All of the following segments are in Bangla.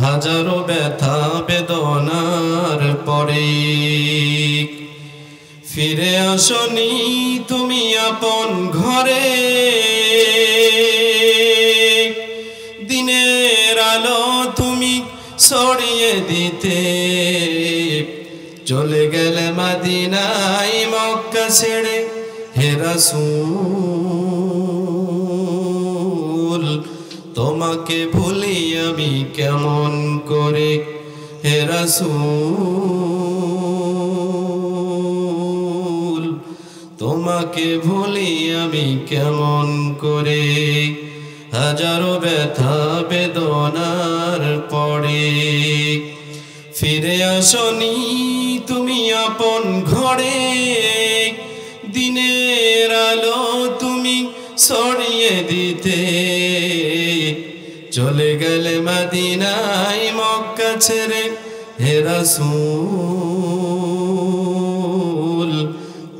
হাজারো ব্যথা বেদনার পরে ফিরে আসনি তুমি আপন ঘরে। দিনের আলো তুমি ছড়িয়ে দিতে চলে গেলে মদিনায় মক্কা ছেড়ে। হে রাসূল তোমাকে ভুলি আমি কেমন করে। হে রাসূল তোমাকে ভুলি আমি কেমন করে। হাজারো ব্যথা বেদনার পরে ফিরে আসনি তুমি আপন ঘরে। দিনের আলো তুমি ছড়িয়ে দিতে চলে গেলে মদিনায় মক্কা ছেড়ে। হে রাসূল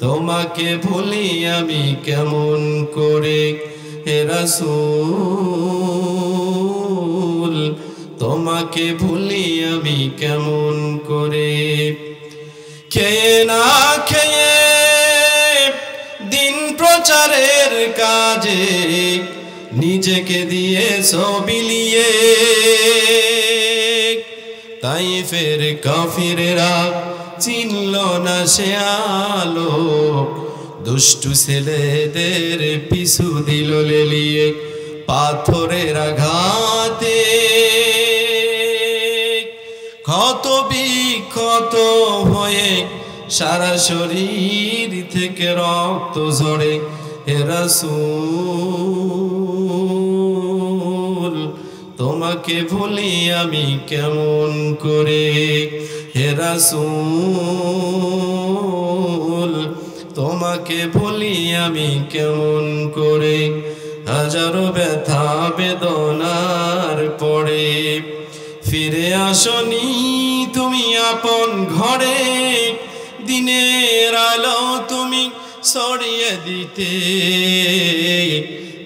তোমাকে ভুলি আমি কেমন করে। হে রাসূল তোমাকে ভুলি আমি কেমন করে। খেয়ে না খেয়ে দিন প্রচারের কাজে নিজেকে দিয়েছ বিলিয়ে। তাইফের কাফিরেরা চিনল না সে আলো, দুষ্টু ছেলেদের পিছু দিল লেলিয়ে। পাথরের আঘাতে ক্ষত বিক্ষত হয়ে সারা শরীর থেকে রক্ত ঝরে। হে রাসূল তোমাকে ভুলি আমি কেমন করে। হে রাসূল তোমাকে ভুলি আমি কেমন করে। হাজারো ব্যথা বেদনার পরে ফিরে আসনি তুমি আপন ঘরে। দিনের আলো তুমি ছড়িয়ে দিতে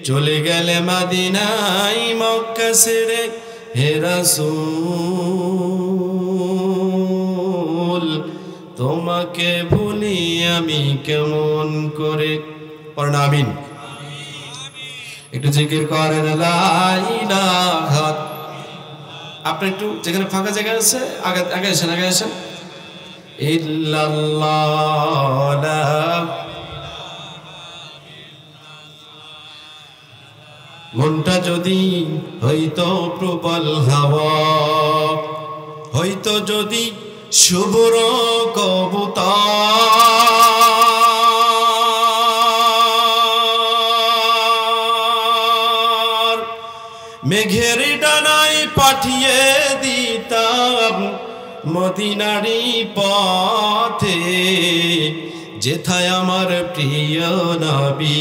চলে গেলে মদিনায় মক্কা ছেড়ে। হে রাসূল তোমাকে ভুলি আমি কেমন করে। পড়েন আমিন। একটু জিকির করেন লা ইলাহা। আপনি একটু যেখানে ফাঁকা জায়গা আছে আগে আসেন। ইল্লাল্লাহ মনটা যদি হইতো প্রবল হাওয়া, হইতো যদি শুভ্র কবুতর, মেঘের ডানায় পাঠিয়ে দিতাম মদিনারি পথে। যেথায় আমার প্রিয় নবী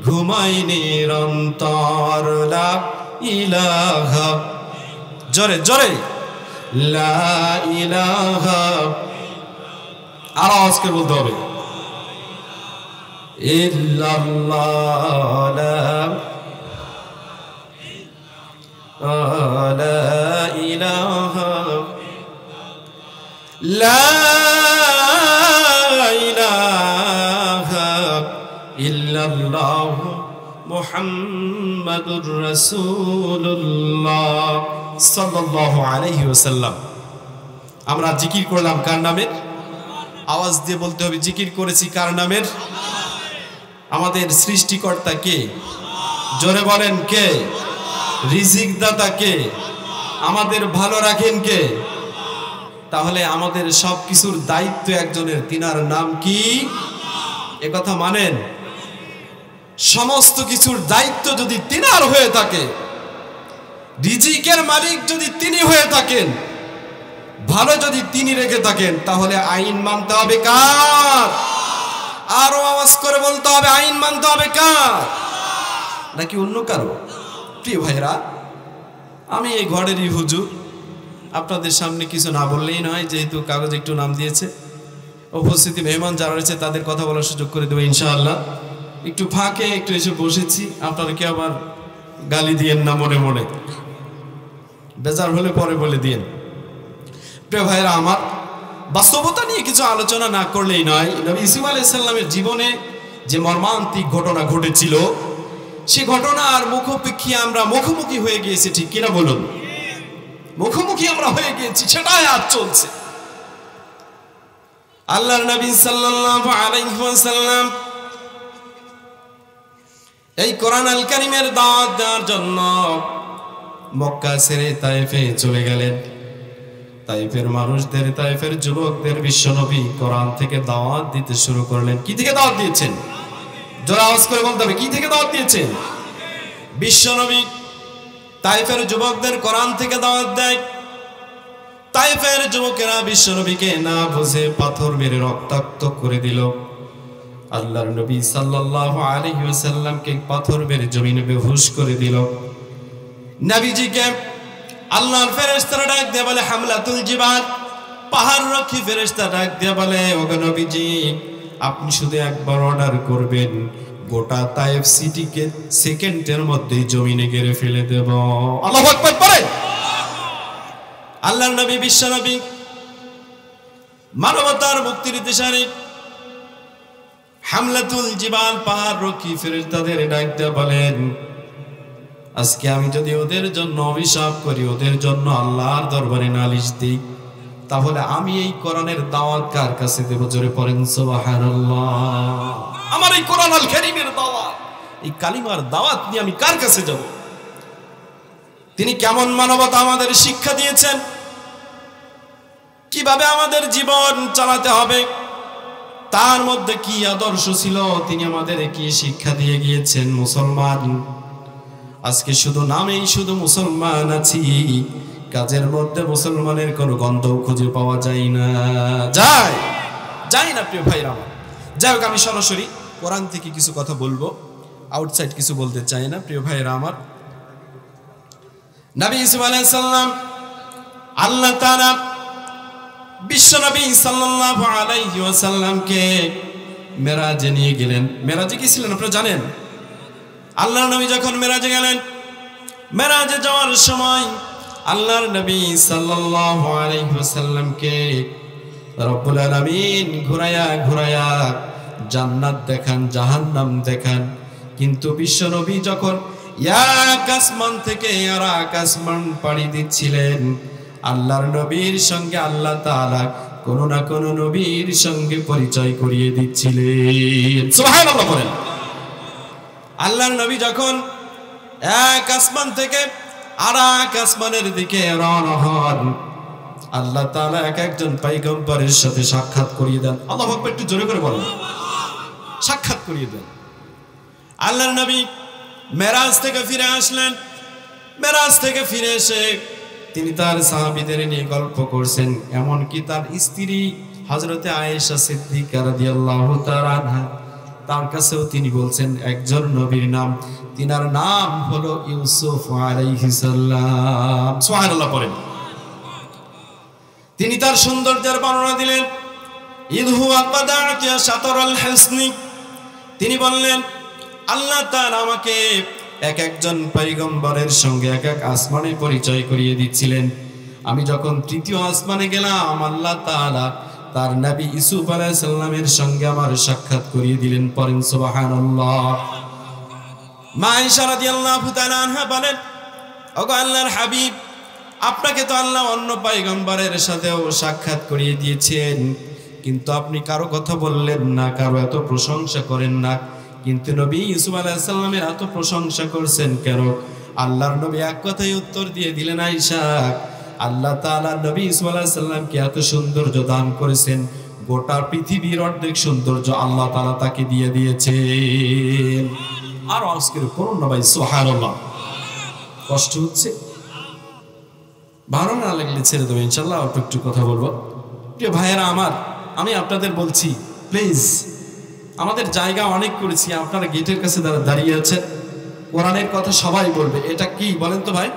ঘুমাই নিরন্তর। লা ইলাহা জোরে জোরে লা ইলাহা আওয়াজ করে বলতে হবে। ইল্লাল্লাহ লা ইলাহা লা ইলাহা ইল্লাল্লাহু মুহাম্মাদুর রাসূলুল্লাহ সাল্লাল্লাহু আলাইহি ওয়াসাল্লাম। আমরা জিকির করলাম কার নামের? আওয়াজ দিয়ে বলতে হবে জিকির করেছি কার নামের? আমাদের সৃষ্টিকর্তা কে? জোরে বলেন কে? রিজিক দাতা কে? আমাদের ভালো রাখেন কে? তাহলে আমাদের সব কিছুর দায়িত্ব একজনের, তিনার নাম কি? একথা মানেন? সমস্ত কিছুর দায়িত্ব যদি তিনার হয়ে থাকে, রিজিকের মালিক যদি তিনি হয়ে থাকেন, ভালো যদি তিনি রেখে থাকেন, তাহলে আইন মানতে হবে কার? আরো আওয়াজ করে বলতে হবে আইন মানতে হবে কার? নাকি অন্য কারো? প্রিয় ভাইরা, আমি এই ঘরেরই হুজুর, আপনাদের সামনে কিছু না বললেই নয়, যেহেতু কাগজে একটু নাম দিয়েছে। উপস্থিতি মেহমান যারা রয়েছে তাদের কথা বলার সুযোগ করে দেবো ইনশাআল্লাহ। একটু ফাঁকে একটু এসে বসেছি, আপনারা কি আবার গালি দিয়েন না মনে মনে। বেজার হলে পরে বলে দিন। প্রিয় ভাইরা আমার, বাস্তবতা নিয়ে কিছু আলোচনা না করলেই নয়। নবী ইউসুফ আলাইহিস সালামের জীবনে যে মর্মান্তিক ঘটনা ঘটেছিল, সে ঘটনার মুখোমুখি হয়ে গিয়েছি, ঠিক কিনা বলুন? মুখোমুখি আমরা হয়ে গিয়েছি, সেটাই আজ চলছে। আল্লাহর নবী সাল্লাল্লাহু আলাইহি ওয়াসাল্লাম এই কোরআন আল কারীমের দাওয়াত দেওয়ার জন্য মক্কা ছেড়ে তায়েফে চলে গেলেন। তায়েফের মানুষদের, তায়েফের যুবকদের বিশ্বনবী কোরআন থেকে দাওয়াত দিতে শুরু করলেন। কি থেকে দাওয়াত দিয়েছেন? জোরে আওয়াজ করে বলতে হবে, কি থেকে দাওয়াত দিয়েছেন? বিশ্বনবী তায়েফের যুবকদের কোরআন থেকে দাওয়াত দেয়। তায়েফের যুবকেরা বিশ্বনবীকে না বুঝে পাথর মেরে রক্তাক্ত করে দিল। আল্লাহর নবী সাল্লাল্লাহু আলাইহি ওয়াসাল্লামকে পাথর মেরে জমিনে বেহুশ করে দিল। নবীজিকে আল্লাহর ফেরেশতারা ডাক দিয়ে বলে, হামলাতুল জিবাল, পাহাড় রক্ষী ফেরেশতা ডাক দিয়ে বলে, ওগো নবীজি, আপনি শুধু একবার অর্ডার করবেন, গোটা তায়েফ সিটিকে সেকেন্ডের মধ্যে জমিনে গেড়ে ফেলে দেব। আল্লাহু আকবার বলেন। আল্লাহর নবী, বিশ্ব নবী, মানবতার মুক্তির দিশারি হামলাতুল জিবাল, পাহাড় রক্ষী ফেরেশতাদের ডাক দিয়ে বলেন, আজকে আমি যদি ওদের জন্য অভিশাপ করি, ওদের জন্য আল্লাহর দরবারে নালিশ দিই, তাহলে আমি এই কোরআনের দাওয়াত কার কাছে দেব? জোরে পড়েন সুবহানাল্লাহ। আমার এই কোরআন আল কারীমের দাওয়াত, এই কালিমার দাওয়াত নিয়ে আমি কার কাছে যাব? তিনি কেমন মানবতা আমাদের শিক্ষা দিয়েছেন, কিভাবে আমাদের জীবন চালাতে হবে, তার মধ্যে কি আদর্শ ছিল, তিনি আমাদের কি শিক্ষা দিয়ে গিয়েছেন। মুসলমান, আজকে শুধু নামেই শুধু মুসলমান আছি, কাজের মধ্যে মুসলমানের কোনো গন্ধ খুঁজে পাওয়া যায় না। যায় না প্রিয় ভাইরা আমার। যাই হোক, আমি সরাসরি কোরআন থেকে কিছু কথা বলবো, আউটসাইড কিছু বলতে চাই না। প্রিয় ভাইরা আমার, নবী ইউসুফ আলাইহিস সালাম, আল্লাহ তাআলা বিশ্ব নবী সাল্লাল্লাহু আলাইহি ওয়াসাল্লামকে মেরাজে নিয়ে গেলেন। মেরাজে কি ছিলেন আপনারা জানেন? আল্লাহর নবী যখন মেরাজে গেলেন, মেরাজে যাওয়ার সময় আল্লাহর নবী সাল্লাল্লাহু আলাইহি ওয়াসাল্লামকে রব্বুল আলামিন ঘুরায়া জান্নাত দেখান, জাহান্নাম দেখান। কিন্তু বিশ্ব নবী যখন এক আসমান থেকে আর এক আসমান পাড়ি দিচ্ছিলেন, আল্লাহর নবীর সঙ্গে আল্লাহ তাআলা কোনো না কোনো নবীর সঙ্গে পরিচয় করিয়ে দিচ্ছিলেন। সুবহানাল্লাহ বলেন। আল্লাহর নবী যখন এক আসমান থেকে আর এক আসমানের দিকে রওনা হন, আল্লাহ তাআলা এক একজন পয়গম্বরের সাথে সাক্ষাৎ করিয়ে দেন। আল্লাহু আকবার, একটু জোরে করে বলেন। সাক্ষাৎ করিয়ে দেন। আল্লাহর নবী মেরাজ থেকে ফিরে আসলেন। মেরাজ থেকে ফিরে এসে তিনি তার সাহাবীদের নিয়ে গল্প করছেন। এমনকি তার স্ত্রী হযরতে আয়েশা সিদ্দিকা রাদিয়াল্লাহু তাআলা আনহা, তার কাছেও তিনি বলছেন একজন নবীর নাম, তিনার নাম হলো ইউসুফ আলাইহিস সালাম। সুবহানাল্লাহ পড়েন। তিনি তার সৌন্দর্যের বর্ণনা দিলেন। ইদহু আবাদাতিয়া শাতরাল হাসনি, তিনি বললেন আল্লাহ তাআলা আমাকে এক একজন পয়গম্বরের সঙ্গে এক এক আসমানে পরিচয় করিয়ে দিচ্ছিলেন। আমি যখন তৃতীয় আসমানে গেলাম, আল্লাহ তাআলা তার নবী ইউসুফ আলাইহিস সালামের সঙ্গে আমার সাক্ষাৎ করিয়ে দিলেন। পড়েন সুবহানাল্লাহ। মা আয়েশা রাদিয়াল্লাহু তাআলা আনহা বলেন, ওগো আল্লাহর হাবিব, আপনাকে তো আল্লাহ অন্য পয়গম্বরের সাথেও সাক্ষাৎ করিয়ে দিয়েছেন, কিন্তু আপনি কারো কথা বললেন না, কারো এত প্রশংসা করেন না। কিন্তু নবী ইউসুফ আলাইহিস সালামের এত প্রশংসা করছেন কেন? আল্লাহর নবী এক কথাই উত্তর দিয়ে দিলেন, আয়েশা, আল্লাহ তাআলা নবী ইউসুফ আলাইহিস সালামকে এত সৌন্দর্য দান করেছেন, গোটা পৃথিবীর অর্ধেক সৌন্দর্য আল্লাহ তাআলা তাকে দিয়ে দিয়েছেন। আর আজকের করুন না ভাই, সুবহানাল্লাহ। কষ্ট হচ্ছে? ভালো না লাগলে ছেড়ে দেবো ইনশাআল্লাহ, অল্প একটু কথা বলবো। প্রিয় ভাইয়েরা আমার, আমি আপনাদের বলছি, প্লিজ, আমাদের জায়গা অনেক করেছি, আপনারা গেটের কাছে দাঁড়িয়ে আছেন, কোরআনের কথা সবাই বলবে। এটা কি বলেন তো ভাই?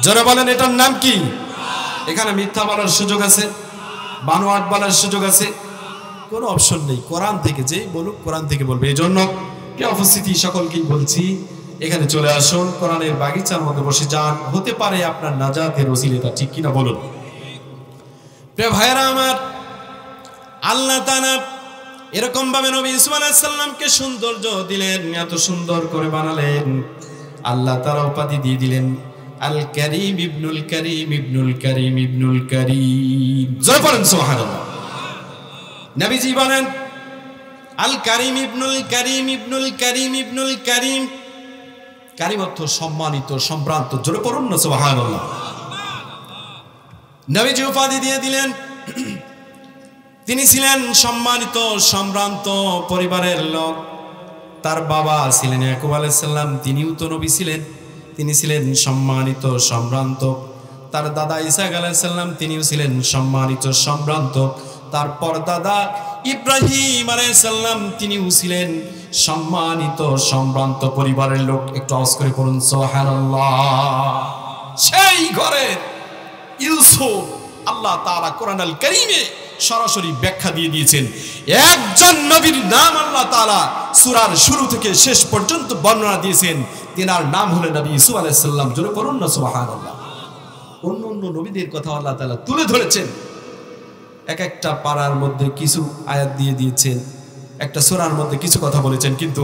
যারা বলেন এটার নাম কি? এখানে মিথ্যা বলার সুযোগ আছে, বানোয়াট বলার সুযোগ আছে, কোনো অপশন নেই। কোরআন থেকে যেই বলুক কোরআন থেকে বলবে। এই জন্য কে উপস্থিতি সকলকেই বলছি, এখানে চলে আসুন, কোরআনের বাগিচার মধ্যে বসে যান, হতে পারে আপনার নাজাতের ওসিলাটা, ঠিক কিনা বলুন? প্রিয় ভাইরা আমার, আল্লাহ তাআলা এরকম ভাবে নবী ইউসুফ আলাইহিস সালামকে সৌন্দর্য দিলেন, এত সুন্দর করে বানালেন। আল্লাহ তাআলা উপাধি দিয়ে দিলেন আল কারীম ইবনুল কারীম ইবনুল কারীম ইবনুল কারীম। জোরে পড়েন সুবহানাল্লাহ। নবীজি বলেন আল কারীম ইবনুল কারীম ইবনুল কারীম ইবনুল কারীম। কারীম অর্থ সম্মানিত, সম্ভ্রান্ত। জোরে পড়ুন না সুবহানাল্লাহ। নবীজি উপাধি দিয়ে দিলেন, তিনি ছিলেন সম্মানিত, সম্ভ্রান্ত পরিবারের লোক। তার বাবা ছিলেন ইয়াকুব আলাইহিস সালাম, তিনিও তো নবী ছিলেন, তিনি ছিলেন সম্মানিত, সম্ভ্রান্ত। তার দাদা ইসহাক আলাইহিস সালাম, তিনিও ছিলেন সম্মানিত, সম্ভ্রান্ত। তারপর দাদা ইব্রাহিম আলাইহিস সালাম, তিনিও ছিলেন সম্মানিত, সম্ভ্রান্ত পরিবারের লোক। একটু আওয়াজ করে পড়ুন সুবহানাল্লাহ। সেই ঘরের ইউসুফ আল্লাহ তাআলা কোরআন আল কারীমে সরাসরি ব্যাখ্যা দিয়ে দিয়েছেন। একজন নবীর নাম আল্লাহ তাআলা সূরার শুরু থেকে শেষ পর্যন্ত বর্ণনা দিয়েছেন, তিনার নাম হলেন নবী ইউসুফ আলাইহিস সালাম। জোরে পড়ুন না সুবহানাল্লাহ। অন্য অন্য নবীদের কথা আল্লাহ তাআলা তুলে ধরেছেন, এক একটা পারার মধ্যে কিছু আয়াত দিয়ে দিয়েছেন, একটা সূরার মধ্যে কিছু কথা বলেছেন, কিন্তু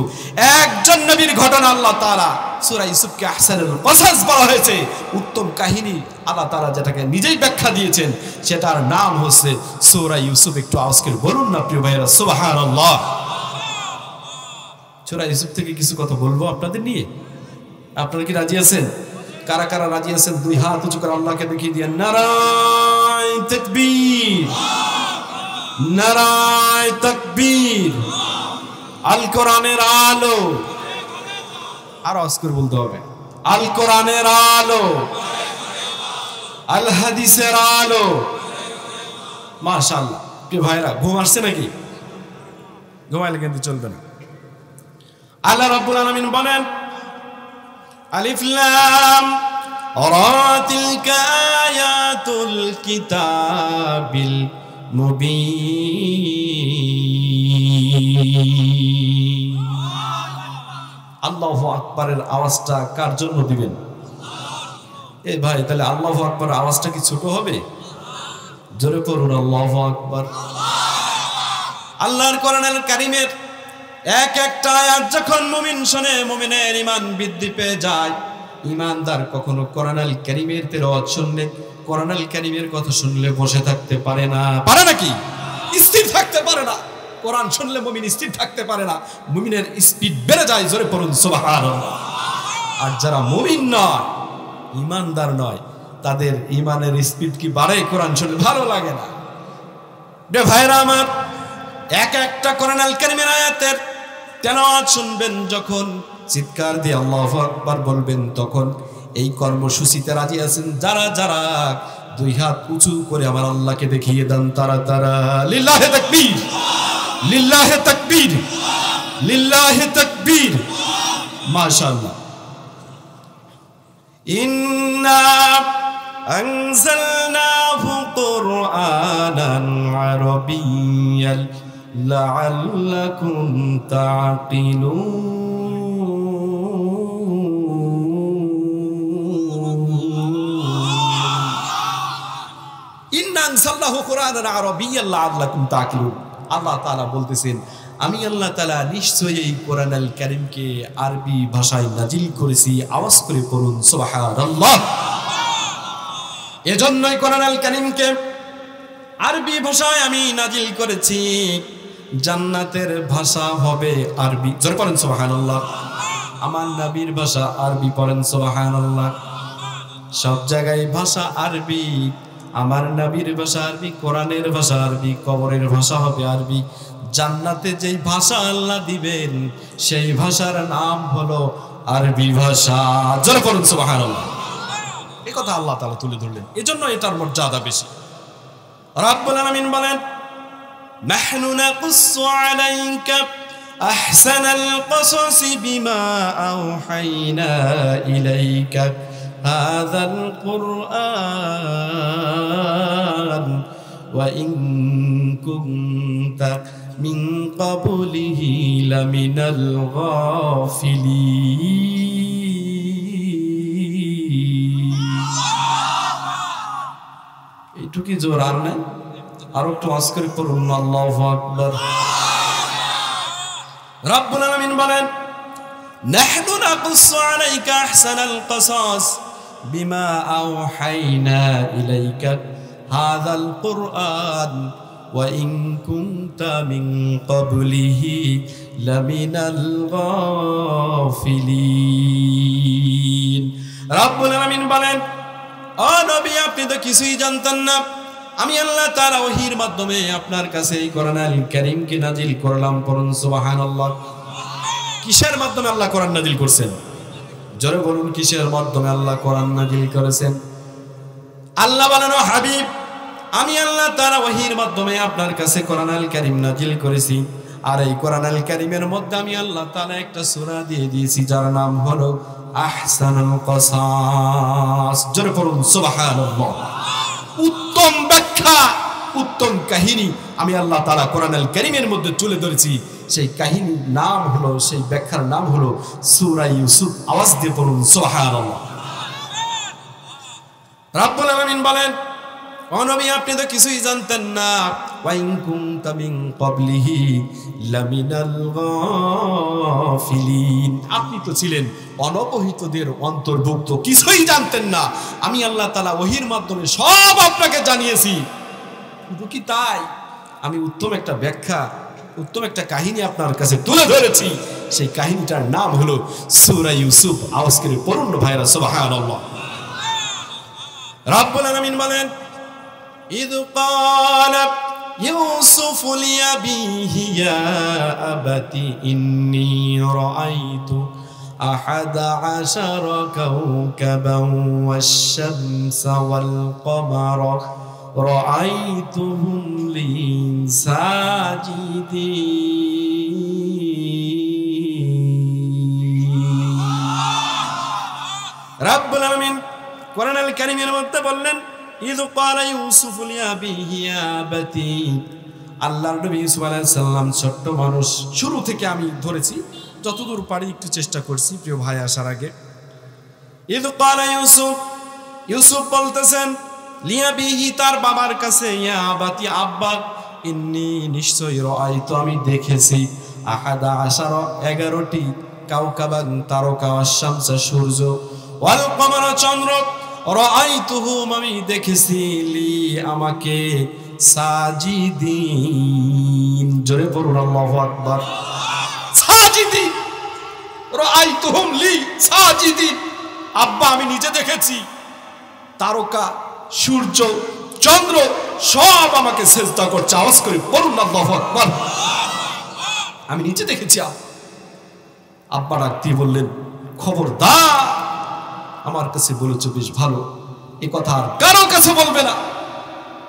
একজন নবীর ঘটনা আল্লাহ তাআলা সূরা ইউসুফকে আহসানুল কসাস বলা হয়েছে, উত্তম কাহিনী। আল্লাহ তাআলা যেটাকে নিজেই ব্যাখ্যা দিয়েছেন, সেটার নাম হচ্ছে সূরা ইউসুফ। একটু আওয়াজ করে বলুন না প্রিয় ভাইরা সুবহানাল্লাহ। সূরা ইউসুফ থেকে কিছু কথা বলবো আপনাদের নিয়ে। আপনারা কি রাজি আছেন? কারা কারা রাজি আছেন দুই হাত উঁচু করে আল্লাহকে দেখিয়ে দিয়ে নারায়ে তাকবীর, নারায়ে তাকবীর। আল কোরআনের আলো, আর আওয়াজ করে বলতে হবে, আল কোরআনের আলো, আল হাদিসের আলো। মাশাআল্লাহ। প্রিয় ভাইরা, ঘুম আসছে নাকি? ঘুমাইলে কিন্তু চলবে না। আল্লাহ রাব্বুল আলামিন বলেন আলিফ লাম রা তিলকা আয়াতুল কিতাবিল মুবিন। আল্লাহু আকবারের আওয়াজটা কার জন্য দিবেন? এ ভাই, তাহলে আল্লাহু আকবার আওয়াজটা কি ছোট হবে? জোরে পড়ুন আল্লাহু আকবার। আল্লাহর কোরআনুল কারীমের এক একটা আয়াত যখন মুমিন শুনে, মুমিনের ঈমান বৃদ্ধি পেয়ে যায়। ঈমানদার কখনো কোরআনুল কারীমের তেলাওয়াত শুনলে, কোরআনুল কারীমের কথা শুনলে বসে থাকতে পারে না। পারে নাকি? স্থির থাকতে পারে না। কোরআন শুনলে মুমিন স্থির থাকতে পারে না, মুমিনের স্পিড বেড়ে যায়। জোরে পড়ুন সুবহানাল্লাহ। আর যারা মুমিন নয়, ঈমানদার নয়, তাদের ঈমানের স্পিড কি বাড়ে? কোরআন শুনলে ভালো লাগে না। রে ভাইরা আমার, এক একটা কোরআনুল কারীমের আয়াতের তেলাওয়াত শুনবেন যখন, চিৎকার দিয়ে আল্লাহু আকবার বলবেন, তখন এই কর্মসূচিতে রাজি আছেন যারা যারা দুই হাত উঁচু করে আমার আল্লাহকে দেখিয়ে দেন, তারা তারা লিল্লাহে তাকবীর, লিল্লাহে তাকবীর, লিল্লাহে তাকবীর। মাশাআল্লাহ। ইন্না আনজালনাহু কুরআনান আরাবিয়্যান লাআল্লাকুম তা'কিলুন। ইন্না আনজালনাহু কুরআনান আরাবিয়্যান লাআল্লাকুম তা'কিলুন। আল্লাহ তাআলা বলতেছেন, আমি আল্লাহ তাআলা নিশ্চয়ই এই কোরআনুল কারীমকে আরবি ভাষায় নাজিল করেছি। আওয়াজ করে পড়ুন সুবহানাল্লাহ। এজন্যই কোরআনুল কারীমকে আরবি ভাষায় আমি নাজিল করেছি। জান্নাতের ভাষা হবে আরবি। জোরে পড়েন সুবহানাল্লাহ। আমার নবীর ভাষা আরবি, পড়েন সুবহানাল্লাহ। সব জায়গায় ভাষা আরবি, আমার নবীর ভাষা আরবি, কোরআনের ভাষা আরবি, কবরের ভাষা হবে আরবি। জান্নাতে যেই ভাষা আল্লাহ দিবেন, সেই ভাষার নাম হলো আরবি ভাষা। জোরে পড়ুন সুবহানাল্লাহ। এই কথা আল্লাহ তাআলা তুলে ধরলেন, এজন্য এটার মর্যাদা বেশি। রাব্বুল আলামিন বলেন, নাহনু নাকুসসু আলাইকা আহসানাল কসসি বিমা আওহাইনা ইলাইকা হাযাল কুরআন ওয়া ইন কুনতা মিন ক্বাবলিহি লামিনাল গাফিলিন। এইটুকুই জোর, আর নাই? আরো একটু আওয়াজ করে পড়ুন আল্লাহু আকবার। রব্বুল আলামিন বলেন, নাহনু নাকুসসু আলাইকা আহসানাল কসাস বিমা আওহাইনা ইলাইকা হাযাল কুরআন ওয়া ইন কুনতা মিন ক্বাবলিহি লামিনাল গাফিলিন। রব্বুল আলামিন বলেন, ও নবী, আপনি তো কিছুই জানতেন না, আমি আল্লাহ তাআলা ওহীর মাধ্যমে আপনার কাছে এই কোরআনুল কারীমকে নাজিল করলাম। পড়ুন সুবহানাল্লাহ। কিসের মাধ্যমে আল্লাহ কোরআন নাজিল করছেন? জোরে বলুন, কিসের মাধ্যমে আল্লাহ কোরআন নাজিল করেছেন? আল্লাহ বলেন, ও হাবিব, আমি আল্লাহ তাআলা ওহীর মাধ্যমে আপনার কাছে কোরআনুল কারীম নাজিল করেছি। আর এই কোরআনুল কারীমের মধ্যে আমি আল্লাহ তাআলা একটা সূরা দিয়ে দিয়েছি, যার নাম হলো আহসানুল কসাস। জোরে পড়ুন সুবহানাল্লাহ। উত্তম ব্যাখ্যা, উত্তম কাহিনী আমি আল্লাহ তাআলা কোরআনুল কারীমের মধ্যে তুলে ধরেছি। সেই কাহিনীর নাম হলো, সেই ব্যাখ্যার নাম হলো সূরা ইউসুফ। আওয়াজ দিয়ে পড়ুন সুবহানাল্লাহ। রব্বুল আলামিন বলেন, ও নবী, আপনি তো কিছুই জানতেন না, ওয়া ইন কুনতা মিন ক্বাবলিহি লামিনাল গাফিলিন, আপনি তো ছিলেন অনবহিতদের অন্তর্ভুক্ত, কিছুই জানতেন না। আমি আল্লাহ তাআলা ওহীর মাধ্যমে সব আপনাকে জানিয়েছি। শুধু কি তাই, আমি উত্তম একটা ব্যাখ্যা, উত্তম একটা কাহিনী আপনার কাছে তুলে ধরেছি। সেই কাহিনীটার নাম হলো সূরা ইউসুফ। আওয়াজ করে পড়ুন ভাইরা সুবহানাল্লাহ। রব্বুল আলামিন বলেন, ইয ক্বালা ইউসুফ লিআবিহি ইয়া আবাতি ইন্নী রাআইতু আহাদা আশারা কাওকাবান ওয়াশ-শামসা ওয়াল কমারা রাআইতুহুম লি সাজিদিন। রব্বুল আলামিন কোরআনুল কারীমের মধ্যে বললেন, ইয ক্বালা ইউসুফ লিআবিহি ইয়া আবাতি, আল্লাহর নবী ইউসুফ আলাইহিস সালাম ছোট্ট মানুষ। শুরু থেকে আমি ধরেছি, যতদূর পারি একটু চেষ্টা করছি প্রিয় ভাই আসার আগে। ইয ক্বালা ইউসুফ, ইউসুফ বলতেছেন লিআবিহি, তার বাবার কাছে, ইয়া আবাতি, আব্বা, ইন্নী, নিশ্চয়ই, রাআইতু, আমি দেখেছি, আহাদা আশারা, 11টি, কাওকাবান, তারকা, ওয়াশ-শামসা, সূর্য, ওয়াল কমারা, চন্দ্র, রাআইতুহুম, আমি দেখেছি, লি, আমাকে, সাজিদিন। জোরে পড়ুন আল্লাহু আকবার। সাজিদিন, রাআইতুহুম লি সাজিদিন, আব্বা আমি নিজে দেখেছি, তারকা, সূর্য, চন্দ্র সব আমাকে সিজদা করছে। আওয়াজ করে পড়ুন আল্লাহু আকবার। আমি নিজে দেখেছি। আব্বা ডাক দিয়ে বললেন, খবরদার, আমার কাছে বলেছো বেশ ভালো, এ কথা আর কারো কাছে বলবে না।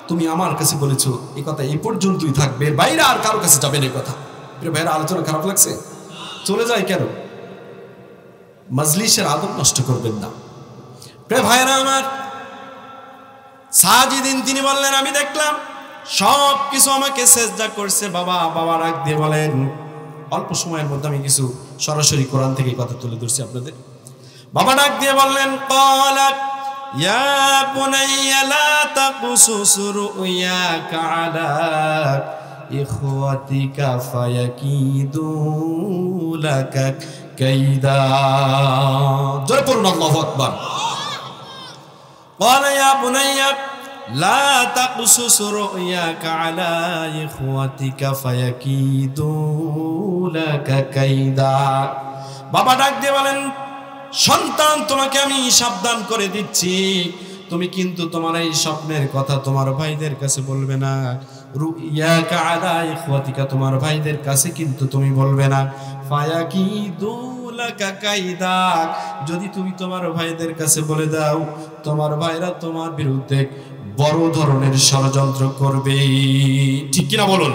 তুমি আমার কাছে বলেছো, এ কথা এই পর্যন্তই থাকবে, বাইরে আর কারো কাছে যাবে না। এই কথা প্রিয় ভাইরা, আলোচনা খারাপ লাগছে? চলে যায় কেন? মজলিসের আদব নষ্ট করবেন না প্রিয় ভাইরা আমার। সাজিদিন, তিনি বললেন, আমি দেখলাম সব কিছু আমাকে সিজদা করছে। বাবা ডাক দিয়ে বলেন, অল্প সময়ের মধ্যে আমি কিছু সরাসরি কোরআন থেকে কথা তুলে ধরছি আপনাদের। বাবা ডাক দিয়ে বললেন, ক্বালা ইয়া বুনাইয়া লা তাকুসুস রুয়াকা আলা ইখওয়াতিকা ফায়াকিদু লাকা কাইদা। জোরে পড়ুন আল্লাহু আকবার। ক্বালা ইয়া বুনাইয়া লা তাকুসুস রুয়াকা আলা ইখওয়াতিকা ফায়াকিদু লাকা কাইদা। বাবা ডাক দিয়ে বলেন, সন্তান, তোমাকে আমি সাবধান করে দিচ্ছি, তুমি কিন্তু তোমার এই স্বপ্নের কথা তোমার ভাইদের কাছে বলবে না। রুইয়াকা আলা ইখওয়াতিকা, তোমার ভাইদের কাছে কিন্তু তুমি বলবে না। ফায়াকিদু লাকা কাইদা, যদি তুমি তোমার ভাইদের কাছে বলে দাও, তোমার ভাইরা তোমার বিরুদ্ধে বড় ধরনের ষড়যন্ত্র করবে। ঠিক কিনা বলুন?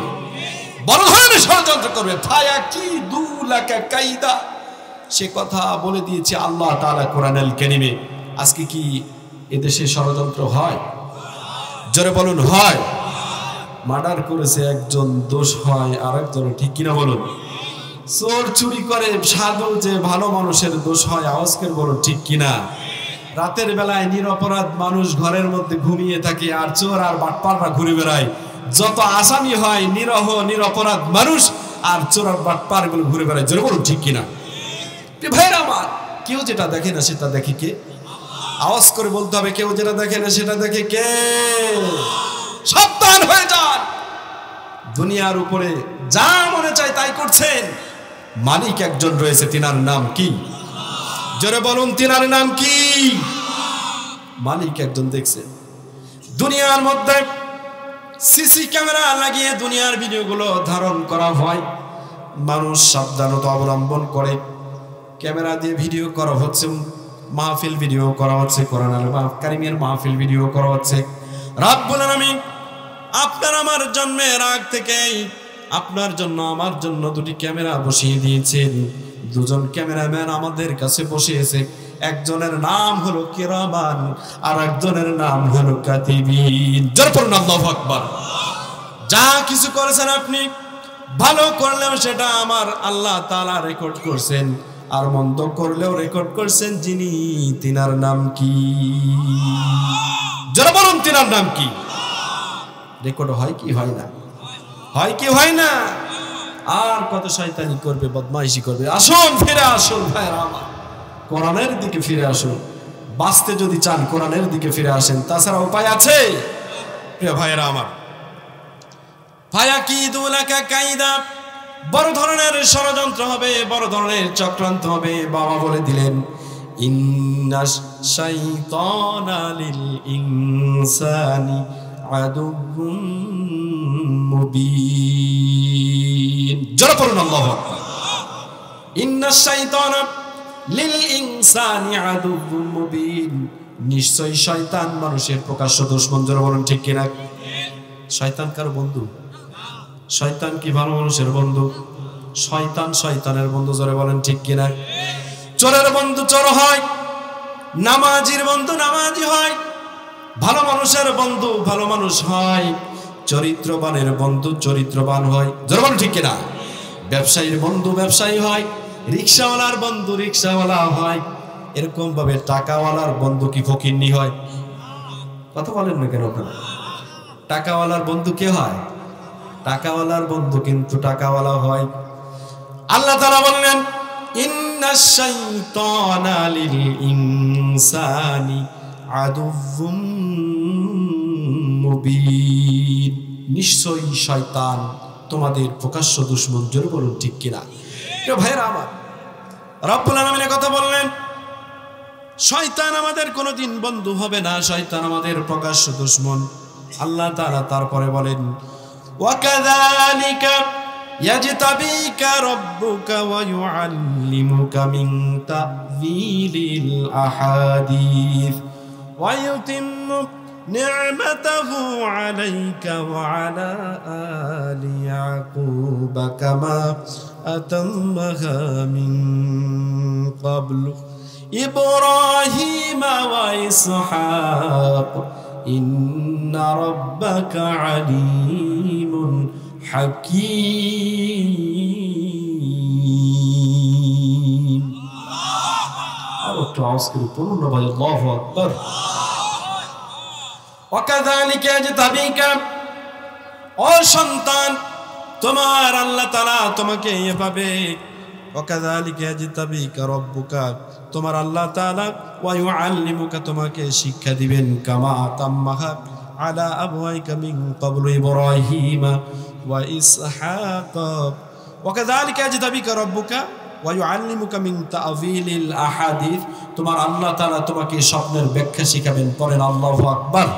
বড় ধরনের ষড়যন্ত্র করবে। ফায়াকিদু লাকা কাইদা, সে কথা বলে দিয়েছে আল্লাহ তাআলা কোরআনুল কারীমে। আজকে কি এদেশে ষড়যন্ত্র হয়? জোরে বলুন, হয়। মার্ডার করেছে একজন, দোষ হয় আরেকজন। ঠিক কিনা বলুন? চোর চুরি করে, সাধু যে ভালো মানুষের দোষ হয়। আওয়াজ করে বলুন ঠিক কিনা? রাতের বেলায় নিরপরাধ মানুষ ঘরের মধ্যে ঘুমিয়ে থাকে, আর চোর আর বাটপাররা ঘুরে বেড়ায়। যত আসামি হয় নিরহ নিরপরাধ মানুষ, আর চোর আর বাটপার গুলো ঘুরে বেড়ায়। জোরে বলুন ঠিক কিনা? ভাইরা আমার, কেউ যেটা দেখে না সেটা দেখে কে? আওয়াজ করে বলতে হবে, কেউ যেটা দেখে না সেটা দেখে কে? সাবধান হয়ে যান। দুনিয়ার উপরে যা মনে চায় তাই করছেন, মালিক একজন রয়েছে, তিনার নাম কি? জোরে বলুন, তিনার নাম কি? মালিক একজন। দেখছেন দুনিয়ার মধ্যে সিসি ক্যামেরা লাগিয়ে দুনিয়ার ভিডিওগুলো ধারণ করা হয়, মানুষ সাবধানতা অবলম্বন করে। ক্যামেরা দিয়ে ভিডিও করা হচ্ছে, মাহফিল ভিডিও করা হচ্ছে, কোরআন কারীমের মাহফিল ভিডিও করা হচ্ছে। রাব্বুল আলামিন আপনার আমার জন্মের আগ থেকেই আপনার জন্য আমার জন্য দুটি ক্যামেরা বসিয়ে দিয়েছেন। দুজন ক্যামেরাম্যান আমাদের কাছে বসিয়েছে। একজনের নাম হলো কিরামান, আর একজনের নাম হলো কাতিবিন। জোরে পড়ুন আল্লাহু আকবার। যা কিছু করেছেন আপনি, ভালো করলেও সেটা আমার আল্লাহ তাআলা রেকর্ড করছেন, আর মন্দ করলেও রেকর্ড করছেন। যিনি, তিনার নাম কি? জোরে বলুন, তিনার নাম কি? রেকর্ড হয় কি হয় না? হয় কি হয় না? আর কত শয়তানি করবে, বদমাইশি করবে। আসুন, ফিরে আসুন ভাইরা আমার, কোরআনের দিকে ফিরে আসুন। বাঁচতে যদি চান কোরআনের দিকে ফিরে আসেন, তাছাড়া উপায় আছে? প্রিয় ভাইরা আমার, ফায়াকিদুলাকা কাইদা, বড় ধরনের ষড়যন্ত্র হবে, বড় ধরনের চক্রান্ত হবে। বাবা বলে দিলেন, ইন্নাশ শাইতানা লিল ইনসানি আদুউম মুবিন। জোরে পড়ুন আল্লাহু আকবার। ইন্নাশ শাইতানা লিল ইনসানি আদুউম মুবিন, নিশ্চয়ই শয়তান মানুষের প্রকাশ্য দুশমন। জোরে বলুন ঠিক কিনা? শয়তান কার বন্ধু? শয়তান কি ভালো মানুষের বন্ধু? শয়তান শয়তানের বন্ধু। জোরে বলেন ঠিক কিনা? চোরের বন্ধু চোর হয়, নামাজির বন্ধু নামাজি হয়, ভালো মানুষের বন্ধু ভালো মানুষ হয়, চরিত্রবানের বন্ধু চরিত্রবান হয়। জোরে বলেন ঠিক কিনা? ব্যবসায়ীর বন্ধু ব্যবসায়ী হয়, রিকশাওয়ালার বন্ধু রিকশাওয়ালা হয়। এরকম ভাবে টাকাওয়ালার বন্ধু কি ফকিন্নি হয়? কথা বলেন না কেন আপনারা? টাকাওয়ালার বন্ধু কে হয়? টাকাওয়ালার বন্ধু কিন্তু টাকাওয়ালা হয়। আল্লাহ তাআলা বললেন, ইন্নাশ শাইতানা লিল ইনসানি আদুউম মুবিন, নিশ্চয়ই শয়তান তোমাদের প্রকাশ্য দুশমন। জোরে বলুন ঠিক কিনা? প্রিয় ভাইরা আমার, রব্বুল আলামিনের কথা বললেন, শয়তান আমাদের কোনোদিন বন্ধু হবে না, শয়তান আমাদের প্রকাশ্য দুশমন। আল্লাহ তাআলা তারপরে বলেন, ওয়াকাযালিকা ইয়াজতাবিকা রাব্বুকা ওয়া ইউআল্লিমুকা মিন তা'ওয়িলিল আহাদিস ওয়া ইউতিম্মু নি'মাতাহু আলাইকা ওয়া আলা আলি ইয়াকুবা কামা আতাম্মাহা মিন ক্বাবলু ইব্রাহিম ওয়া ইসহাক ইন্না রাব্বাকা আলীমুন হাকীম। আর একটু আওয়াজ করে পড়ুন না ভাই, আল্লাহু আকবার। ওয়াকাযালিকা ইয়াজতাবিকা, ও সন্তান, তোমার আল্লাহ তাআলা তোমাকে এভাবে, ওয়াকাযালিকা ইয়াজতাবিকা রাব্বুকা, তোমার আল্লাহ তাআলা, ওয়া ইউআল্লিমুকা, তোমাকে শিক্ষা দিবেন, কামা আতাম্মাহা আলা আবওয়াইকা মিন ক্বাবলু ইব্রাহিম ওয়া ইসহাক। ওয়াকাযালিকা ইয়াজতাবিকা রাব্বুকা ওয়া ইউআল্লিমুকা মিন তা'ওয়িলিল আহাদিস, তোমার আল্লাহ তাআলা তোমাকে স্বপ্নের ব্যাখ্যা শিখাবেন। পড়েন আল্লাহু আকবার।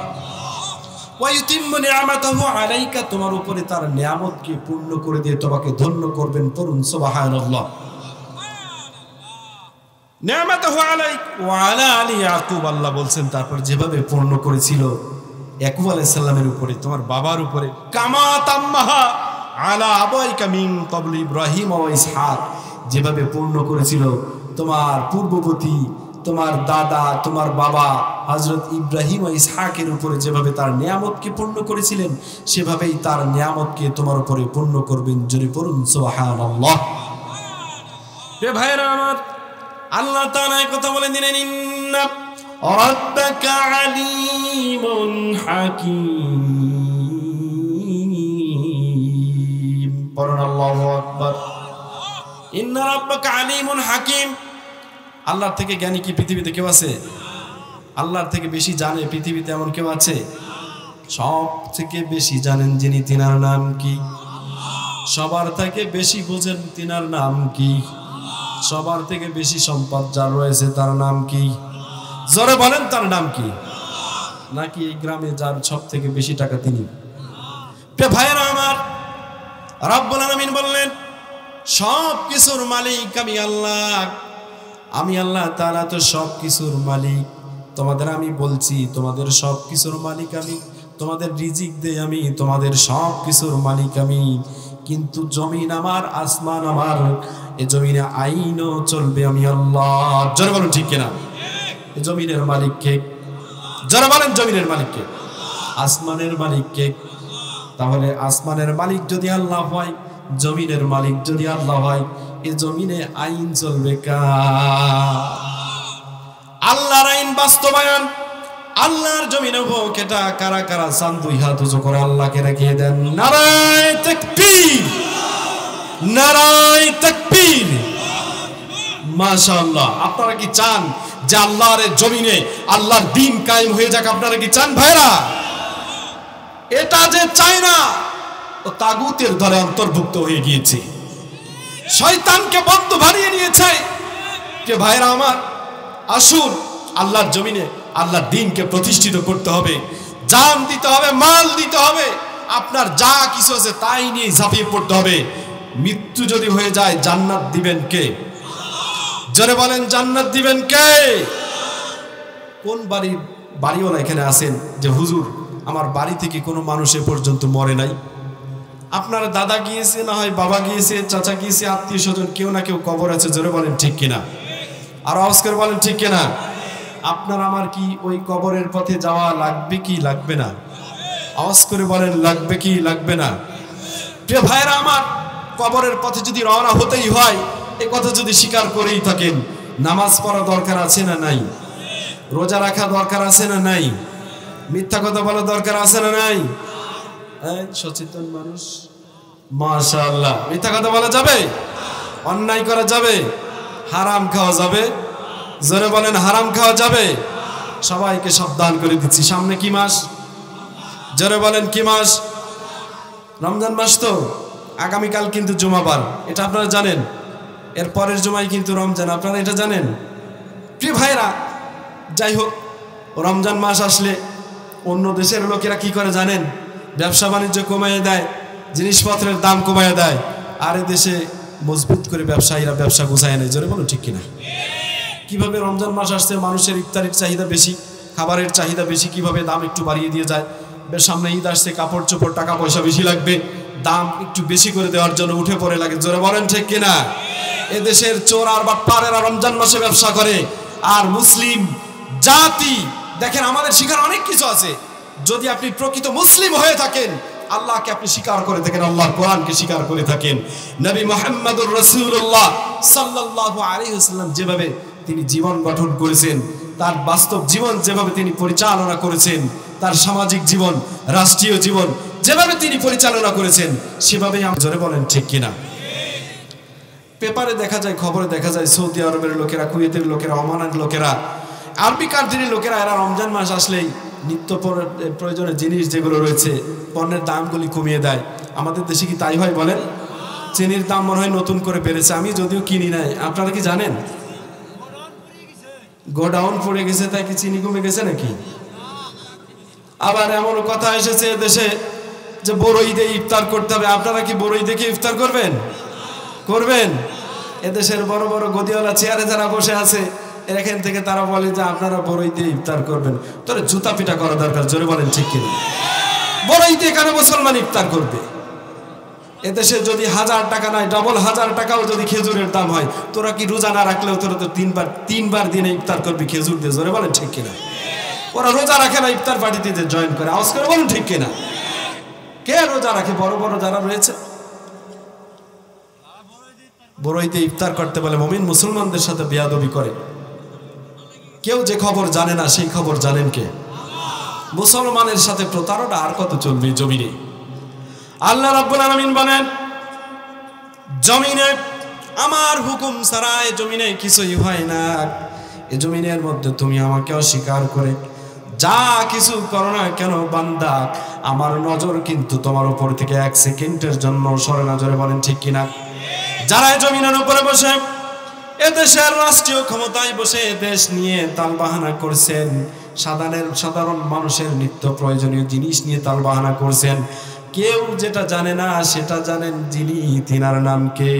ওয়া ইউতিম্মু নি'মাতাহু আলাইকা, তোমার উপরে তার নিয়ামতকে পূর্ণ করে দিয়ে তোমাকে ধন্য করবেন। পড়ুন সুবহানাল্লাহ। নি'মাতাহু আলাইক ওয়া আলা আলি ইয়াকুব, আল্লাহ বলছেন তারপর যেভাবে পূর্ণ করেছিল ইয়াকুব আলাইহিস সালামের উপরে, তোমার বাবার উপরে, কামা তাম্মাহা আলা আবাইকা মিন ক্বাবলু ইব্রাহিম ওয়া ইসহাক, যেভাবে পূর্ণ করেছিল তোমার পূর্ববর্তী, তোমার দাদা, তোমার বাবা হযরত ইব্রাহিম ও ইসহাকের উপরে যেভাবে তার নিয়ামতকে পূর্ণ করেছিলেন, সেভাবেই তার নিয়ামতকে তোমার উপরে পূর্ণ করবেন। জোরে পড়ুন সুবহানাল্লাহ। রে ভাইরা আমার, আল্লাহ তাআলা কথা বলে দিলেন, ইন্না রাব্বাকা আলীমুন হাকীম। পড়ুন আল্লাহু আকবার। ইন্না রাব্বাকা আলীমুন হাকীম। আল্লাহর থেকে জ্ঞানী কি পৃথিবীতে কেউ আছে? আল্লাহর থেকে বেশি জানে পৃথিবীতে এমন কেউ আছে? সব থেকে বেশি জানেন যিনি, তিনার নাম কি? সবার থেকে বেশি বোঝেন, তিনার নাম কি? সবার থেকে বেশি সম্পদ যার রয়েছে তার নাম কি? জোরে বলেন তার নাম কি? নাকি এই গ্রামে যার সব থেকে বেশি টাকা তিনি? প্রিয় ভাইয়েরা আমার, রব্বুল আলামিন বললেন সব কিছুর মালিক আমি আল্লাহ। আমি আল্লাহ তাআলা তো সব কিছুর মালিক। তোমাদের আমি বলছি তোমাদের সব কিছুর মালিক আমি, তোমাদের রিজিক দেই আমি, তোমাদের সব কিছুর মালিক আমি। কিন্তু জমিন আমার, আসমান আমার, এই জমিনে আইনও চলবে আমি আল্লাহ। জোরে বলুন ঠিক কিনা? এই জমিনের মালিক কে? জোরে বলেন জমিনের মালিক কে? আসমানের মালিক কে? তাহলে আসমানের মালিক যদি আল্লাহ হয়, জমিনের মালিক যদি আল্লাহ হয়, এই জমিনে আইন চলবে কার? আল্লাহর আইন বাস্তবায়ন আল্লাহর জমিনে হোক, এটা কারা কারা চান? দুই হাত উঁচু করে আল্লাহকে রেখে দেন। নারায়ে তাকবীর, নারায়ে তাকবীর। মাশাআল্লাহ। আপনারা কি চান যে আল্লাহর জমিনে আল্লাহর দ্বীন কায়েম হয়ে যাক? আপনারা কি চান ভাইরা? এটা যে চায় না ও তাগুতের দলে অন্তর্ভুক্ত হয়ে গিয়েছে, শয়তানকে বন্ধু বানিয়ে নিয়েছে। যে ভাইরা আমার, আসুন আল্লাহর জমিনে আল্লাহর দ্বীনকে প্রতিষ্ঠিত করতে হবে। জান দিতে হবে, মাল দিতে হবে, আপনার যা কিছু আছে তাই নিয়ে ঝাঁপিয়ে পড়তে হবে। মৃত্যু যদি হয়ে যায় জান্নাত দিবেন কে? জোরে বলেন জান্নাত দিবেন কে? কোন বাড়িওয়ালা এখানে আছেন যে হুজুর আমার বাড়ি থেকে কোনো মানুষ এ পর্যন্ত মরে নাই? আপনার দাদা গিয়েছে, না হয় বাবা গিয়েছে, চাচা গিয়েছে, আত্মীয় স্বজন কেউ না কেউ কবর আছে। জোরে বলেন ঠিক কিনা? আর আওয়াজ করে বলেন ঠিক কিনা? আপনার আমার কি ওই কবরের পথে যাওয়া লাগবে কি লাগবে না? আওয়াজ করে বলেন লাগবে কি লাগবে না? প্রিয় ভাইরা আমার, কবরের পথে যদি রওনা হতেই হয়, এই কথা যদি স্বীকার করেই থাকেন, নামাজ পড়া দরকার আছে না নাই? রোজা রাখা দরকার আছে না নাই? মিথ্যা কথা বলা দরকার আছে না নাই? সচেতন মানুষ, মাশাআল্লাহ। মিথ্যা কথা বলা যাবে? অন্যায় করা যাবে? হারাম খাওয়া যাবে? জোরে বলেন হারাম খাওয়া যাবে? সবাইকে সাবধান করে দিচ্ছি, সামনে কি মাস? জোরে বলেন কি মাস? রমজান মাস তো। আগামীকাল কিন্তু জুমাবার, এটা আপনারা জানেন। এর পরের জুমায় কিন্তু রমজান, আপনারা এটা জানেন? প্রিয় ভাইরা, যাই হোক, রমজান মাস আসলে অন্য দেশের লোকেরা কি করে জানেন? ব্যবসা বাণিজ্য কমিয়ে দেয়, জিনিসপত্রের দাম কমিয়ে দেয়, আর দেশে মজবুত করে ব্যবসায়ীরা ব্যবসা গুছায় নেয়। জোরে বলুন ঠিক কিনা? কিভাবে রমজান মাস আসছে, মানুষের ইফতারির চাহিদা বেশি, খাবারের চাহিদা বেশি, কিভাবে দাম একটু বাড়িয়ে দিয়ে যায়। সামনে ঈদ আসছে, কাপড় চোপড় টাকা পয়সা বেশি লাগবে, দাম একটু বেশি করে দেওয়ার জন্য উঠে পড়ে লাগে। জোরে বলেন ঠিক কিনা? এদেশের চোর আর বাটপারেরা রমজান মাসে ব্যবসা করে। আর মুসলিম জাতি, দেখেন আমাদের শিখার অনেক কিছু আছে। যদি আপনি প্রকৃত মুসলিম হয়ে থাকেন, আল্লাহকে আপনি স্বীকার করে থাকেন, আল্লাহর কোরআনকে স্বীকার করে থাকেন, নবী মুহাম্মদুর রাসূলুল্লাহ সাল্লাল্লাহু আলাইহি ওয়াসাল্লাম যেভাবে তিনি জীবন গঠন করেছেন, তার বাস্তব জীবন যেভাবে তিনি পরিচালনা করেছেন, তার সামাজিক জীবন, রাষ্ট্রীয় জীবন যেভাবে তিনি পরিচালনা করেছেন, সেভাবেই আমরা। জোরে বলেন ঠিক কিনা? পেপারে দেখা যায়, খবরে দেখা যায়, সৌদি আরবের লোকেরা, কুয়েতের লোকেরা, ওমানের লোকেরা, আরবি কান্ট্রির লোকেরা, এরা রমজান মাস আসলেই নিত্য প্রয়োজনীয় জিনিস যেগুলো রয়েছে পণ্যের দামগুলি কমিয়ে দেয়। আমাদের দেশে কি তাই হয় বলেন? চিনির দাম মনে হয় নতুন করে বেড়েছে, আমি যদিও কিনি নাই। আপনারা কি জানেন? গোডাউন পড়ে গেছে, তাই কি চিনি কমে গেছে নাকি? আবার এমন কথা এসেছে দেশে যে বড় ঈদে ইফতার করতে হবে। আপনারা কি বড় ঈদে কি ইফতার করবেন? করবেন? এদেশের বড় বড় গদিওয়ালা চেয়ারে যারা বসে আছে, এখান থেকে তারা বলে যে আপনারা বড় ঈদে ইফতার করবেন। তোর জুতা পিটা করা দরকার। জোরে বলেন ঠিক কিনা? বড় ঈদে কেন মুসলমান ইফতার করবে? এদেশে যদি 1000 টাকা নয়, ডবল 1000 টাকাও যদি খেজুরের দাম হয়, তোরা কি রোজা না রাখলেও তোরা তো তিনবার দিনে ইফতার করবি খেজুর দিয়ে। জোরে বলেন ঠিক কিনা? ওরা রোজা রাখে না, ইফতার পার্টিতে জয়েন করে। আওয়াজ করে বলুন ঠিক কিনা? কে রোজা রাখে? বড় বড় যারা রয়েছে, বড় ঈদে ইফতার করতে বলে মুমিন মুসলমানদের সাথে বেয়াদবি করে। কেউ যে খবর জানে না সেই খবর জানেন কে? মুসলমানের সাথে প্রতারণা আর কত চলবে জমিনে? আল্লাহ রাব্বুল আলামিন বলেন, জমিনে আমার হুকুম ছাড়া এই জমিনে কিছুই হয় না। এই জমিনের মধ্যে তুমি আমাকে অস্বীকার করে যা কিছু করো না কেন বান্দা, আমার নজর কিন্তু তোমার উপর থেকে 1 সেকেন্ডের জন্য সরে না। জোরে বলেন ঠিক কিনা? যারা এই জমিনের উপরে বসে এদেশের রাষ্ট্রীয় ক্ষমতায় বসে দেশ নিয়ে তালবাহানা করছেন, সাধারণ মানুষের নিত্য প্রয়োজনীয় জিনিস নিয়ে তালবাহানা করছেন, কেউ যেটা জানে না সেটা জানেন যিনি, তিনার নাম কে?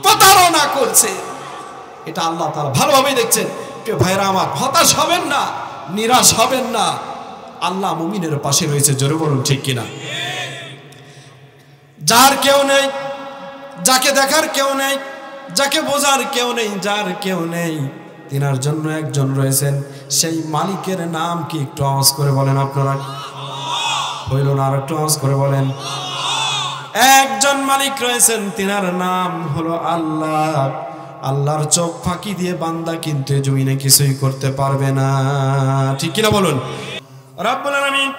প্রতারণা করছে। এটা আল্লাহ তাআলা ভালোভাবেই দেখছেন। প্রিয় ভাইরা আমার, হতাশ হবেন না, নিরাশ হবেন না। আল্লাহ মুমিনের পাশে রয়েছে। জোরে বলুন ঠিক কিনা? যার কেউ নেই, যাকে দেখার কেউ নেই, যাকে বোঝার কেউ নেই, যার কেউ নেই, তিনার জন্য একজন রয়েছেন। সেই মালিকের নাম কি একটু আওয়াজ করে বলেন আপনারা? হইল না? আর একটু আওয়াজ করে বলেন। একজন মালিক রয়েছেন, তিনার নাম হলো আল্লাহ। আল্লাহর চোখ ফাঁকি দিয়ে বান্দা কিন্তু জমিনে কিছুই করতে পারবে না। ঠিক কিনা বলুন? রব্বুল আলামিন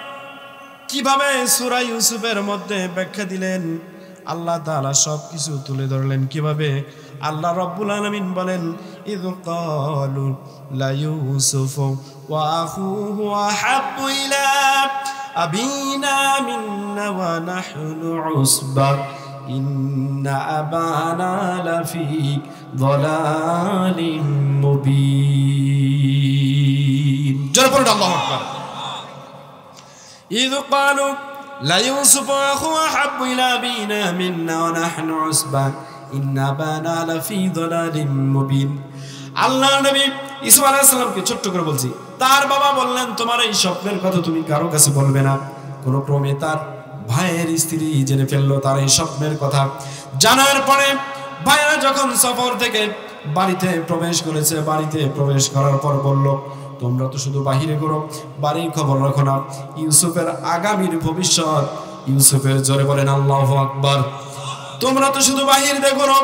কিভাবে সূরা ইউসুফের মধ্যে ব্যাখ্যা দিলেন, আল্লাহ তাআলা সবকিছু তুলে ধরলেন কিভাবে। আল্লাহ রব্বুল আলামিন বলেন, ইয ক্বালু লা ইউসুফু ওয়া আখুহু আহাব্বু ইলা আবিনা মিন্না ওয়া নাহনু উসবা ইন্না আবানা লাফি যালালিম মুবিন। জোরে পড়ুন আল্লাহু আকবার। ইয ক্বালু লা ইউসুফু ওয়া আখুহু আহাব্বু ইলা আবিনা মিন্না ওয়া নাহনু উসবা ইন্না আবানা লাফি যালালিম মুবিন। আল্লাহ নবী ইউসুফ আলাইহিস সালামকে ছোট্ট করে বলছি, তার বাবা বললেন, তোমার এই স্বপ্নের কথা তুমি কারো কাছে বলবে না। কোন ক্রমে তার ভাইয়ের স্ত্রী জেনে ফেললো তার এই স্বপ্নের কথা। জানার পরে ভাইয়া যখন সফর থেকে বাড়িতে প্রবেশ করেছে, বাড়িতে প্রবেশ করার পর বলল, তোমরা তো শুধু বাহিরে করো, বাড়ির খবর রাখো না। ইউসুফের আগামীর ভবিষ্যৎ, ইউসুফের, জোরে বলেন আল্লাহু আকবার। তোমরা তো শুধু বাহির দেখো না,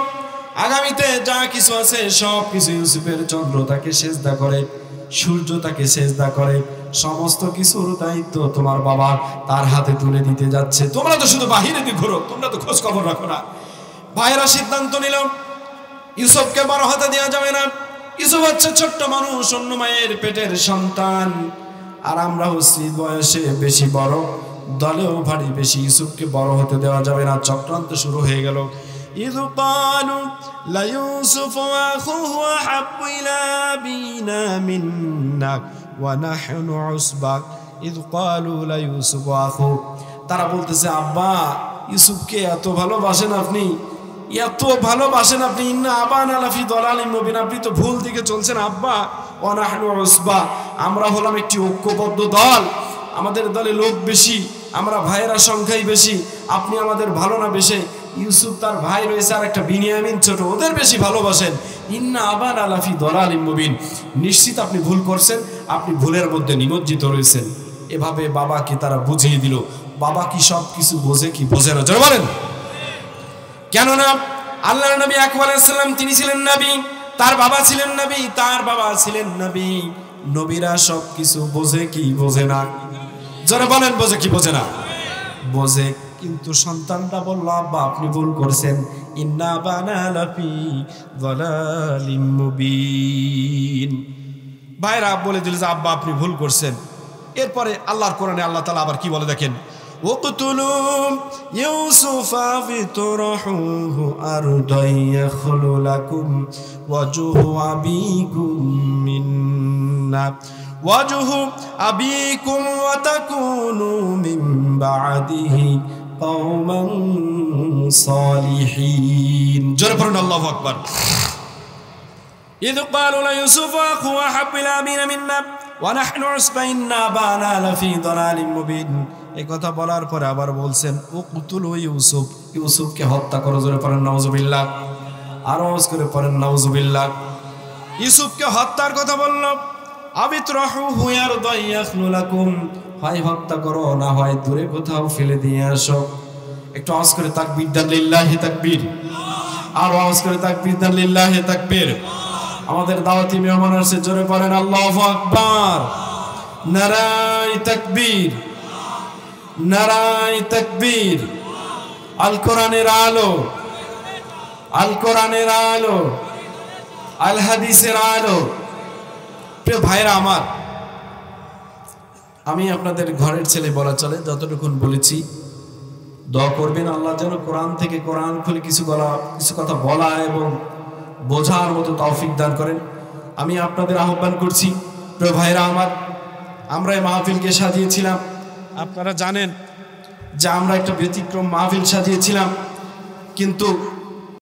আগামীতে যা কিছু আছে সব কিছু ইউসুফের। চন্দ্র তাকে সেজদা করে, সূর্য তাকে সেজদা করে, সমস্ত কিছুর দায়িত্ব তোমার বাবা তার হাতে তুলে দিতে যাচ্ছে। তোমরা তো শুধু বাহিরে ঘোরো, তোমরা তো খোঁজ খবর রাখো না। ভাইয়েরা সিদ্ধান্ত নিল ইউসুফকে বড় হতে দেওয়া যাবে না। ইউসুফ হচ্ছে ছোট্ট মানুষ, অন্য মায়ের পেটের সন্তান, আর আমরা হচ্ছি বয়সে বেশি বড়, দলেও ভারী বেশি। ইউসুফকে বড় হতে দেওয়া যাবে না। চক্রান্ত শুরু হয়ে গেল। إذ قالوا ليوسف وأخوه أحب إلى أبينا منا ونحن عصبة إذ قالوا ليوسف وأخوه। তারা বলতেছে, আব্বা ইউসুফকে এত ভালোবাসেন আপনি, এত ভালোবাসেন আপনি, ইন্না আবানা লাফি যালালিম মুবিন, আপনি তো ভুল দিকে চলছেন আব্বা। ওয়া নাহনু উসবা, আমরা হলাম একটি ঐক্যবদ্ধ দল, আমাদের দলে লোক বেশি, আমরা ভাইয়েরা সংখ্যাই বেশি, আপনি আমাদের ভালো না বেশি। ইউসুফ তার ভাই রয়েছে আর একটা বিনিয়ামিন ছোট, ওদের বেশি ভালোবাসেন। ইন্না আবানা লাফি যালালিম মুবিন, নিশ্চিত আপনি ভুল করছেন, আপনি ভুলের মধ্যে নিমজ্জিত রয়েছেন। এভাবে বাবাকে তারা বুঝিয়ে দিল। বাবা কি সব কিছু বোঝে কি বোঝে না? জোরে বলেন। কেননা আল্লাহর নবী ইয়াকুব আলাইহিস সালাম তিনি ছিলেন নবী, তার বাবা ছিলেন নবী, তার বাবা ছিলেন নবী। নবীরা সব কিছু বোঝে কি বোঝে না? জোরে বলেন, বোঝে কি বোঝে না? বোঝে। কিন্তু সন্তানটা বলল, আব্বা আপনি ভুল করছেন, ইন্না বানা লাফি যালালিম মুবিন। ভাইরা বলে দিল যে আব্বা আপনি ভুল করছেন। এরপরে আল্লাহর কোরআনে আল্লাহ তাআলা আবার কি বলে দেখেন, ওয়াকতুলু ইউসুফা ফিতরহুহু আরদান ইয়াখলু লাকুম ওয়াজহু আবিকুম মিন্না ওয়াজহু আবিকুম ওয়া তাকুনু মিন বা'দিহি কওমান সালিহিন। জোরে পড়ুন আল্লাহু আকবার। ইয ক্বালু লা ইউসুফ ওয়া আখুহু আহাব্বু ইলা আবিনা মিন্না ওয়া নাহনু উসবা ইন্না আবানা লাফি যালালিম মুবিন। এই কথা বলার পরে আবার বলছেন, উকতুলু ইউসুফ, ইউসুফকে হত্যা করো। জোরে পড়েন নাউজুবিল্লাহ, আওয়াজ করে পড়েন নাউজুবিল্লাহ। ইউসুফকে হত্যার কথা বলল, আবিতরাহুহু আরদান ইয়াখলু লাকুম, হয় হত্যা করো না হয় দূরে কোথাও ফেলে দিয়ে আসো। একটু আওয়াজ করে তাকবীর দেন, লিল্লাহি তাকবীর। আর আওয়াজ করে তাকবীর দেন, লিল্লাহি তাকবীর। আমাদের দাওয়াতি মেহমান আসছে, জোরে পড়েন আল্লাহু আকবার। নারায়ে তাকবীর, নারায়ে তাকবীর। আল কোরআনের আলো, আল কোরআনের আলো, আল হাদিসের আলো। প্রিয় ভাইরা আমার, আমি আপনাদের ঘরের ছেলে বলা চলে, যতটুকুন বলেছি দোয়া করবেন আল্লাহ যেন কোরআন থেকে কোরআন খুলে কিছু কথা বলা এবং বোঝার মতো তৌফিক দান করেন। আমি আপনাদের আহ্বান করছি, প্রিয় ভাইরা আমার, আমরা এই মাহফিলকে সাজিয়েছিলাম, আপনারা জানেন যে আমরা একটা ব্যতিক্রম মাহফিল সাজিয়েছিলাম, কিন্তু